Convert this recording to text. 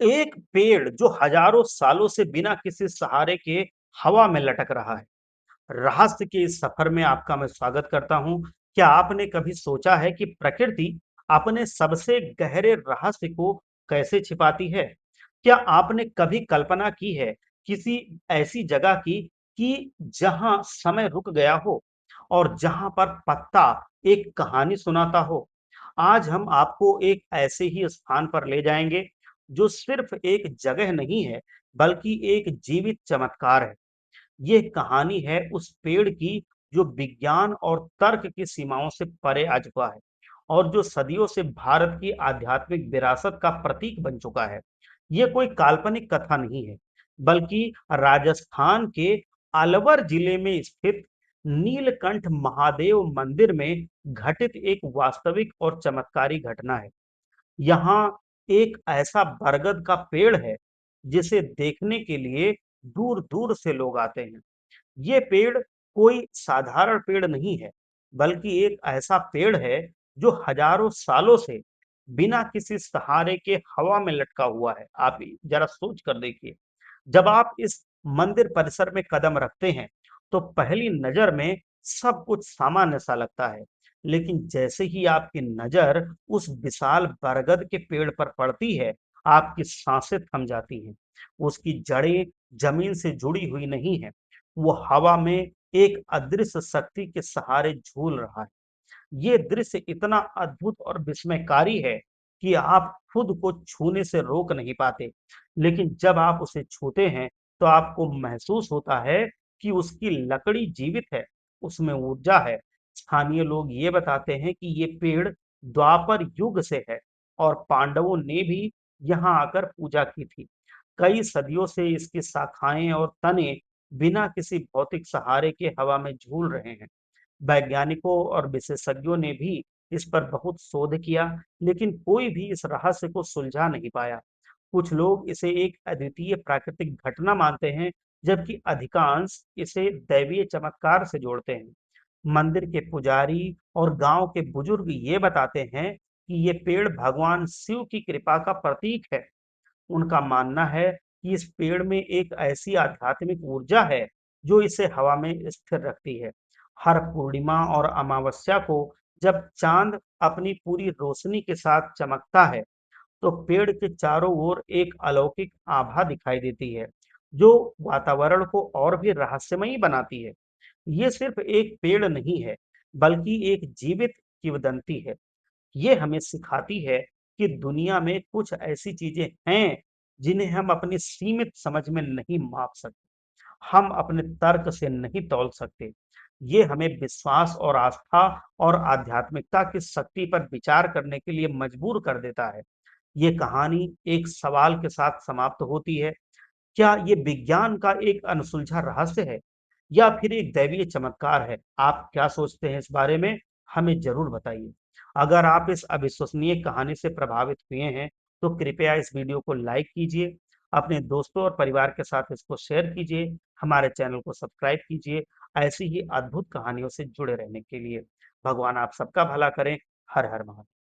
एक पेड़ जो हजारों सालों से बिना किसी सहारे के हवा में लटक रहा है। रहस्य के इस सफर में आपका मैं स्वागत करता हूं। क्या आपने कभी सोचा है कि प्रकृति अपने सबसे गहरे रहस्य को कैसे छिपाती है? क्या आपने कभी कल्पना की है किसी ऐसी जगह की कि जहां समय रुक गया हो और जहां पर पत्ता एक कहानी सुनाता हो? आज हम आपको एक ऐसे ही स्थान पर ले जाएंगे जो सिर्फ एक जगह नहीं है, बल्कि एक जीवित चमत्कार है। ये कहानी है उस पेड़ की जो विज्ञान और तर्क की सीमाओं से परे आ चुका है और जो सदियों से भारत की आध्यात्मिक विरासत का प्रतीक बन चुका है। ये कोई काल्पनिक कथा नहीं है, बल्कि राजस्थान के अलवर जिले में स्थित नीलकंठ महादेव मंदिर में घटित एक वास्तविक और चमत्कारी घटना है। यहाँ एक ऐसा बरगद का पेड़ है जिसे देखने के लिए दूर दूर से लोग आते हैं। ये पेड़ कोई साधारण पेड़ नहीं है, बल्कि एक ऐसा पेड़ है जो हजारों सालों से बिना किसी सहारे के हवा में लटका हुआ है। आप जरा सोच कर देखिए। जब आप इस मंदिर परिसर में कदम रखते हैं, तो पहली नजर में सब कुछ सामान्य सा लगता है, लेकिन जैसे ही आपकी नजर उस विशाल बरगद के पेड़ पर पड़ती है, आपकी सांसें थम जाती हैं। उसकी जड़ें जमीन से जुड़ी हुई नहीं है, वो हवा में एक अदृश्य शक्ति के सहारे झूल रहा है। ये दृश्य इतना अद्भुत और विस्मयकारी है कि आप खुद को छूने से रोक नहीं पाते। लेकिन जब आप उसे छूते हैं, तो आपको महसूस होता है कि उसकी लकड़ी जीवित है, उसमें ऊर्जा है। स्थानीय लोग ये बताते हैं कि ये पेड़ द्वापर युग से है और पांडवों ने भी यहाँ आकर पूजा की थी। कई सदियों से इसकी शाखाएं और तने बिना किसी भौतिक सहारे के हवा में झूल रहे हैं। वैज्ञानिकों और विशेषज्ञों ने भी इस पर बहुत शोध किया, लेकिन कोई भी इस रहस्य को सुलझा नहीं पाया। कुछ लोग इसे एक अद्वितीय प्राकृतिक घटना मानते हैं, जबकि अधिकांश इसे दैवीय चमत्कार से जोड़ते हैं। मंदिर के पुजारी और गांव के बुजुर्ग ये बताते हैं कि ये पेड़ भगवान शिव की कृपा का प्रतीक है। उनका मानना है कि इस पेड़ में एक ऐसी आध्यात्मिक ऊर्जा है जो इसे हवा में स्थिर रखती है। हर पूर्णिमा और अमावस्या को जब चांद अपनी पूरी रोशनी के साथ चमकता है, तो पेड़ के चारों ओर एक अलौकिक आभा दिखाई देती है, जो वातावरण को और भी रहस्यमयी बनाती है। ये सिर्फ एक पेड़ नहीं है, बल्कि एक जीवित किंवदंती है। ये हमें सिखाती है कि दुनिया में कुछ ऐसी चीजें हैं जिन्हें हम अपनी सीमित समझ में नहीं माप सकते, हम अपने तर्क से नहीं तौल सकते। ये हमें विश्वास और आस्था और आध्यात्मिकता की शक्ति पर विचार करने के लिए मजबूर कर देता है। ये कहानी एक सवाल के साथ समाप्त होती है। क्या ये विज्ञान का एक अनसुलझा रहस्य है या फिर एक दैवीय चमत्कार है? आप क्या सोचते हैं इस बारे में? हमें जरूर बताइए। अगर आप इस अविश्वसनीय कहानी से प्रभावित हुए हैं, तो कृपया इस वीडियो को लाइक कीजिए, अपने दोस्तों और परिवार के साथ इसको शेयर कीजिए, हमारे चैनल को सब्सक्राइब कीजिए ऐसी ही अद्भुत कहानियों से जुड़े रहने के लिए। भगवान आप सबका भला करें। हर हर महादेव।